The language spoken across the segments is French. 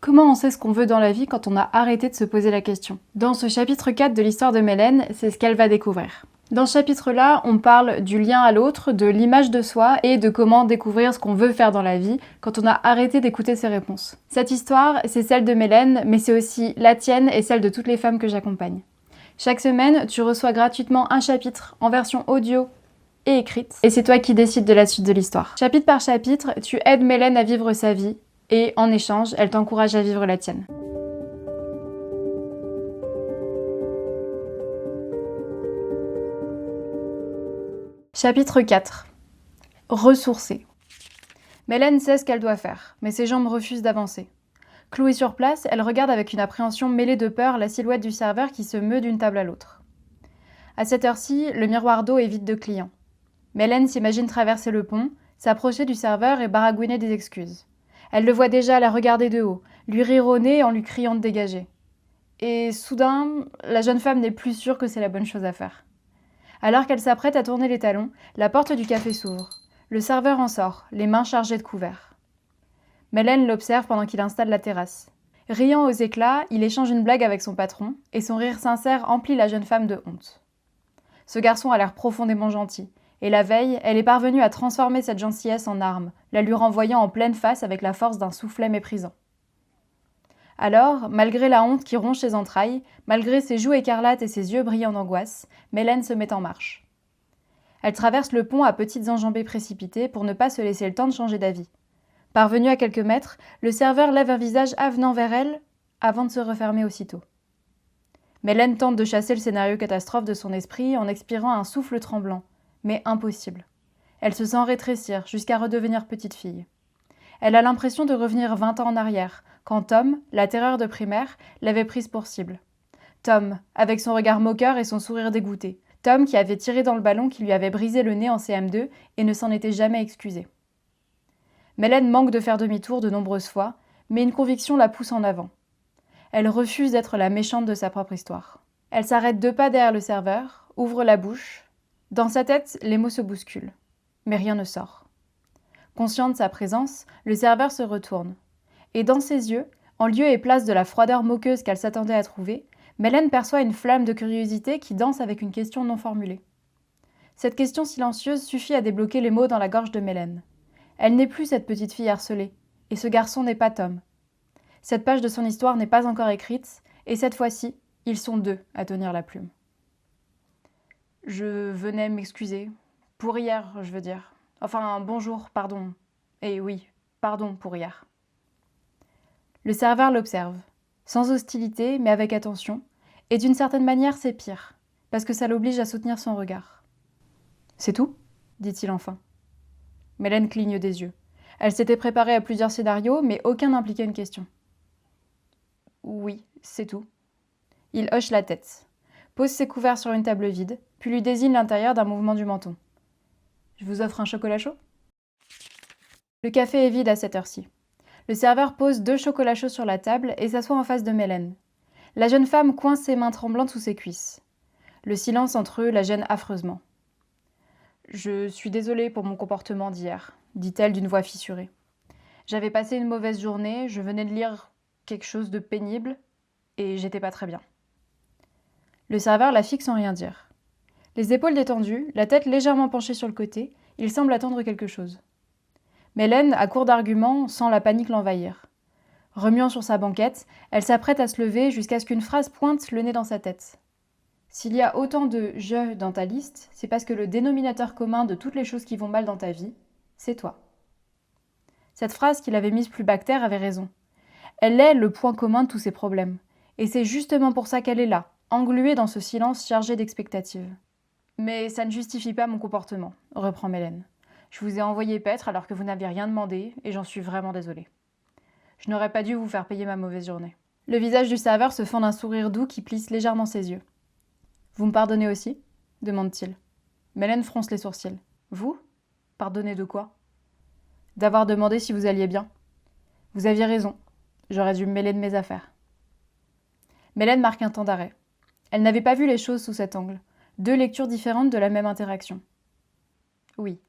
Comment on sait ce qu'on veut dans la vie quand on a arrêté de se poser la question? Dans ce chapitre 4 de l'histoire de Mélène, c'est ce qu'elle va découvrir. Dans ce chapitre-là, on parle du lien à l'autre, de l'image de soi et de comment découvrir ce qu'on veut faire dans la vie quand on a arrêté d'écouter ses réponses. Cette histoire, c'est celle de Mélène, mais c'est aussi la tienne et celle de toutes les femmes que j'accompagne. Chaque semaine, tu reçois gratuitement un chapitre en version audio et écrite, et c'est toi qui décides de la suite de l'histoire. Chapitre par chapitre, tu aides Mélène à vivre sa vie, et en échange, elle t'encourage à vivre la tienne. Chapitre 4. Ressourcer. Mélène sait ce qu'elle doit faire, mais ses jambes refusent d'avancer. Clouée sur place, elle regarde avec une appréhension mêlée de peur la silhouette du serveur qui se meut d'une table à l'autre. À cette heure-ci, le miroir d'eau est vide de clients. Mélène s'imagine traverser le pont, s'approcher du serveur et baragouiner des excuses. Elle le voit déjà la regarder de haut, lui rire au nez en lui criant de dégager. Et soudain, la jeune femme n'est plus sûre que c'est la bonne chose à faire. Alors qu'elle s'apprête à tourner les talons, la porte du café s'ouvre. Le serveur en sort, les mains chargées de couverts. Mélène l'observe pendant qu'il installe la terrasse. Riant aux éclats, il échange une blague avec son patron, et son rire sincère emplit la jeune femme de honte. Ce garçon a l'air profondément gentil, et la veille, elle est parvenue à transformer cette gentillesse en arme, la lui renvoyant en pleine face avec la force d'un soufflet méprisant. Alors, malgré la honte qui ronge ses entrailles, malgré ses joues écarlates et ses yeux brillants d'angoisse, Mélène se met en marche. Elle traverse le pont à petites enjambées précipitées pour ne pas se laisser le temps de changer d'avis. Parvenue à quelques mètres, le serveur lève un visage avenant vers elle, avant de se refermer aussitôt. Mélène tente de chasser le scénario catastrophe de son esprit en expirant un souffle tremblant, mais impossible. Elle se sent rétrécir jusqu'à redevenir petite fille. Elle a l'impression de revenir 20 ans en arrière, quand Tom, la terreur de primaire, l'avait prise pour cible. Tom, avec son regard moqueur et son sourire dégoûté. Tom qui avait tiré dans le ballon qui lui avait brisé le nez en CM2 et ne s'en était jamais excusé. Mélène manque de faire demi-tour de nombreuses fois, mais une conviction la pousse en avant. Elle refuse d'être la méchante de sa propre histoire. Elle s'arrête 2 pas derrière le serveur, ouvre la bouche. Dans sa tête, les mots se bousculent, mais rien ne sort. Conscient de sa présence, le serveur se retourne. Et dans ses yeux, en lieu et place de la froideur moqueuse qu'elle s'attendait à trouver, Mélène perçoit une flamme de curiosité qui danse avec une question non formulée. Cette question silencieuse suffit à débloquer les mots dans la gorge de Mélène. Elle n'est plus cette petite fille harcelée, et ce garçon n'est pas Tom. Cette page de son histoire n'est pas encore écrite, et cette fois-ci, ils sont 2 à tenir la plume. Je venais m'excuser. Pour hier, je veux dire. Enfin, bonjour, pardon. Et oui, pardon pour hier. Le serveur l'observe, sans hostilité, mais avec attention, et d'une certaine manière, c'est pire, parce que ça l'oblige à soutenir son regard. C'est tout ? dit-il enfin. Mélène cligne des yeux. Elle s'était préparée à plusieurs scénarios, mais aucun n'impliquait une question. Oui, c'est tout. Il hoche la tête, pose ses couverts sur une table vide, puis lui désigne l'intérieur d'un mouvement du menton. Je vous offre un chocolat chaud ? Le café est vide à cette heure-ci. Le serveur pose 2 chocolats chauds sur la table et s'assoit en face de Mélène. La jeune femme coince ses mains tremblantes sous ses cuisses. Le silence entre eux la gêne affreusement. « Je suis désolée pour mon comportement d'hier », dit-elle d'une voix fissurée. « J'avais passé une mauvaise journée, je venais de lire quelque chose de pénible et j'étais pas très bien. » Le serveur la fixe sans rien dire. Les épaules détendues, la tête légèrement penchée sur le côté, il semble attendre quelque chose. Mélène, à court d'arguments, sent la panique l'envahir. Remuant sur sa banquette, elle s'apprête à se lever jusqu'à ce qu'une phrase pointe le nez dans sa tête. S'il y a autant de « je » dans ta liste, c'est parce que le dénominateur commun de toutes les choses qui vont mal dans ta vie, c'est toi. Cette phrase qu'il avait mise plus bas que terre avait raison. Elle est le point commun de tous ces problèmes. Et c'est justement pour ça qu'elle est là, engluée dans ce silence chargé d'expectatives. « Mais ça ne justifie pas mon comportement », reprend Mélène. « Je vous ai envoyé paître alors que vous n'aviez rien demandé et j'en suis vraiment désolée. Je n'aurais pas dû vous faire payer ma mauvaise journée. » Le visage du serveur se fend d'un sourire doux qui plisse légèrement ses yeux. « Vous me pardonnez aussi ?» demande-t-il. Mélène fronce les sourcils. « Vous ? Pardonnez de quoi ? » « D'avoir demandé si vous alliez bien. Vous aviez raison. J'aurais dû me mêler de mes affaires. » Mélène marque un temps d'arrêt. Elle n'avait pas vu les choses sous cet angle. 2 lectures différentes de la même interaction. « Oui, »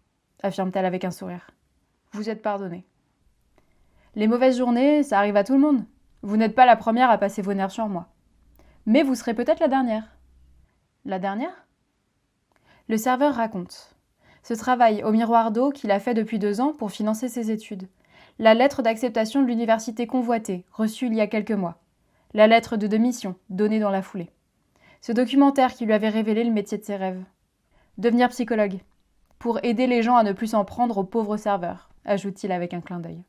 affirme-t-elle avec un sourire. « Vous êtes pardonné. » Les mauvaises journées, ça arrive à tout le monde. Vous n'êtes pas la première à passer vos nerfs sur moi. Mais vous serez peut-être la dernière. La dernière ? Le serveur raconte. Ce travail au miroir d'eau qu'il a fait depuis 2 ans pour financer ses études. La lettre d'acceptation de l'université convoitée, reçue il y a quelques mois. La lettre de démission, donnée dans la foulée. Ce documentaire qui lui avait révélé le métier de ses rêves. Devenir psychologue, pour aider les gens à ne plus s'en prendre aux pauvres serveurs, ajoute-t-il avec un clin d'œil.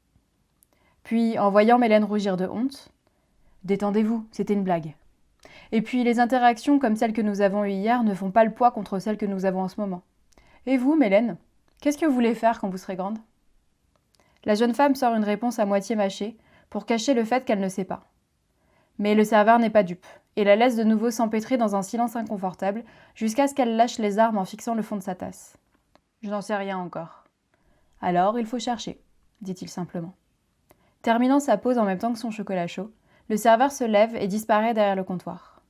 Puis, en voyant Mélène rougir de honte, « Détendez-vous, c'était une blague. » Et puis, les interactions comme celles que nous avons eues hier ne font pas le poids contre celles que nous avons en ce moment. Et vous, Mélène, qu'est-ce que vous voulez faire quand vous serez grande ? La jeune femme sort une réponse à moitié mâchée pour cacher le fait qu'elle ne sait pas. Mais le serveur n'est pas dupe et la laisse de nouveau s'empêtrer dans un silence inconfortable jusqu'à ce qu'elle lâche les armes en fixant le fond de sa tasse. « Je n'en sais rien encore. »« Alors, il faut chercher, » dit-il simplement. Terminant sa pause en même temps que son chocolat chaud, le serveur se lève et disparaît derrière le comptoir.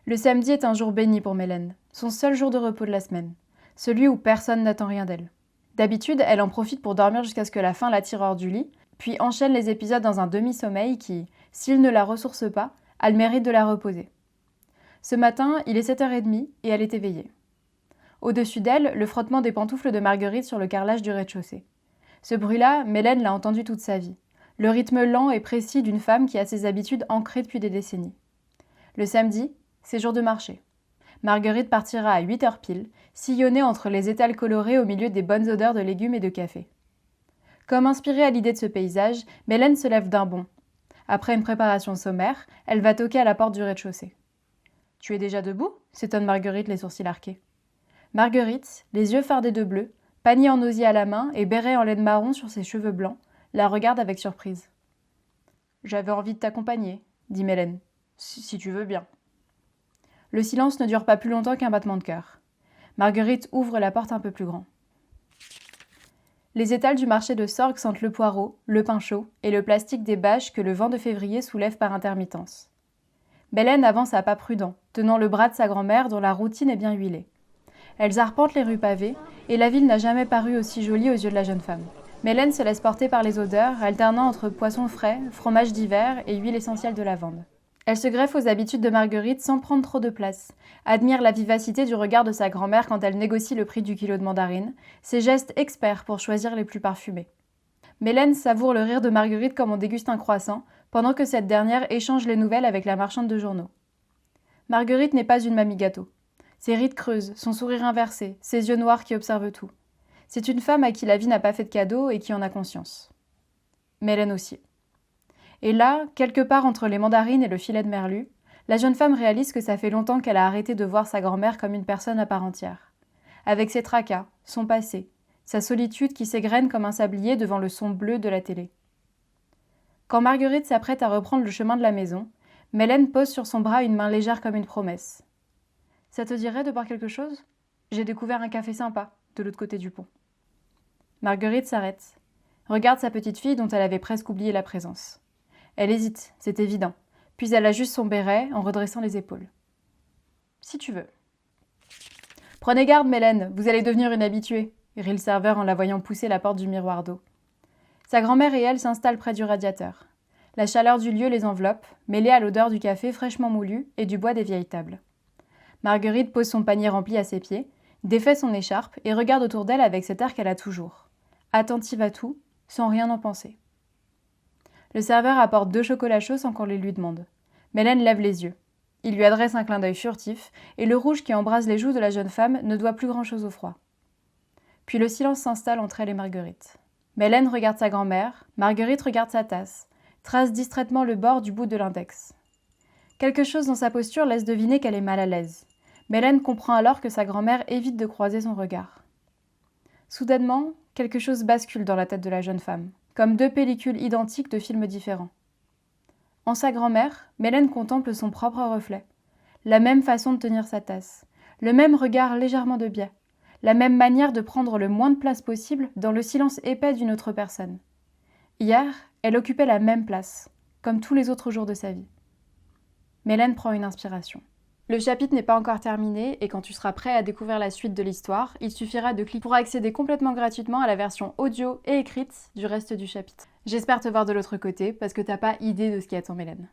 Le samedi est un jour béni pour Mélène, son seul jour de repos de la semaine, celui où personne n'attend rien d'elle. D'habitude, elle en profite pour dormir jusqu'à ce que la faim la tire hors du lit, puis enchaîne les épisodes dans un demi-sommeil qui, s'il ne la ressource pas, a le mérite de la reposer. Ce matin, il est 7h30 et elle est éveillée. Au-dessus d'elle, le frottement des pantoufles de Marguerite sur le carrelage du rez-de-chaussée. Ce bruit-là, Mélène l'a entendu toute sa vie. Le rythme lent et précis d'une femme qui a ses habitudes ancrées depuis des décennies. Le samedi, c'est jour de marché. Marguerite partira à 8h pile, sillonnée entre les étals colorés au milieu des bonnes odeurs de légumes et de café. Comme inspirée à l'idée de ce paysage, Mélène se lève d'un bond. Après une préparation sommaire, elle va toquer à la porte du rez-de-chaussée. « Tu es déjà debout ?» s'étonne Marguerite, les sourcils arqués. Marguerite, les yeux fardés de bleu, panier en osier à la main et béret en laine marron sur ses cheveux blancs, la regarde avec surprise. « J'avais envie de t'accompagner, » dit Mélène. « Si tu veux bien. » Le silence ne dure pas plus longtemps qu'un battement de cœur. Marguerite ouvre la porte un peu plus grand. Les étals du marché de Sorgues sentent le poireau, le pain chaud et le plastique des bâches que le vent de février soulève par intermittence. Mélène avance à pas prudents, tenant le bras de sa grand-mère dont la routine est bien huilée. Elles arpentent les rues pavées et la ville n'a jamais paru aussi jolie aux yeux de la jeune femme. Mélène se laisse porter par les odeurs, alternant entre poissons frais, fromage d'hiver et huile essentielle de lavande. Elle se greffe aux habitudes de Marguerite sans prendre trop de place, admire la vivacité du regard de sa grand-mère quand elle négocie le prix du kilo de mandarine, ses gestes experts pour choisir les plus parfumés. Mélène savoure le rire de Marguerite comme on déguste un croissant, pendant que cette dernière échange les nouvelles avec la marchande de journaux. Marguerite n'est pas une mamie gâteau. Ses rides creuses, son sourire inversé, ses yeux noirs qui observent tout. C'est une femme à qui la vie n'a pas fait de cadeau et qui en a conscience. Mélène aussi. Et là, quelque part entre les mandarines et le filet de merlu, la jeune femme réalise que ça fait longtemps qu'elle a arrêté de voir sa grand-mère comme une personne à part entière. Avec ses tracas, son passé, sa solitude qui s'égrène comme un sablier devant le son bleu de la télé. Quand Marguerite s'apprête à reprendre le chemin de la maison, Mélène pose sur son bras une main légère comme une promesse. « Ça te dirait de boire quelque chose ? J'ai découvert un café sympa, de l'autre côté du pont. » Marguerite s'arrête, regarde sa petite fille dont elle avait presque oublié la présence. Elle hésite, c'est évident, puis elle ajuste son béret en redressant les épaules. « Si tu veux. »« Prenez garde, Mélène, vous allez devenir une habituée, » rit le serveur en la voyant pousser la porte du miroir d'eau. Sa grand-mère et elle s'installent près du radiateur. La chaleur du lieu les enveloppe, mêlée à l'odeur du café fraîchement moulu et du bois des vieilles tables. Marguerite pose son panier rempli à ses pieds, défait son écharpe et regarde autour d'elle avec cet air qu'elle a toujours, attentive à tout, sans rien en penser. Le serveur apporte 2 chocolats chauds sans qu'on les lui demande. Mélène lève les yeux. Il lui adresse un clin d'œil furtif, et le rouge qui embrase les joues de la jeune femme ne doit plus grand-chose au froid. Puis le silence s'installe entre elle et Marguerite. Mélène regarde sa grand-mère, Marguerite regarde sa tasse, trace distraitement le bord du bout de l'index. Quelque chose dans sa posture laisse deviner qu'elle est mal à l'aise. Mélène comprend alors que sa grand-mère évite de croiser son regard. Soudainement, quelque chose bascule dans la tête de la jeune femme, comme 2 pellicules identiques de films différents. En sa grand-mère, Mélène contemple son propre reflet, la même façon de tenir sa tasse, le même regard légèrement de biais, la même manière de prendre le moins de place possible dans le silence épais d'une autre personne. Hier, elle occupait la même place, comme tous les autres jours de sa vie. Mélène prend une inspiration. Le chapitre n'est pas encore terminé et quand tu seras prêt à découvrir la suite de l'histoire, il suffira de cliquer pour accéder complètement gratuitement à la version audio et écrite du reste du chapitre. J'espère te voir de l'autre côté, parce que t'as pas idée de ce qui attend Mélène.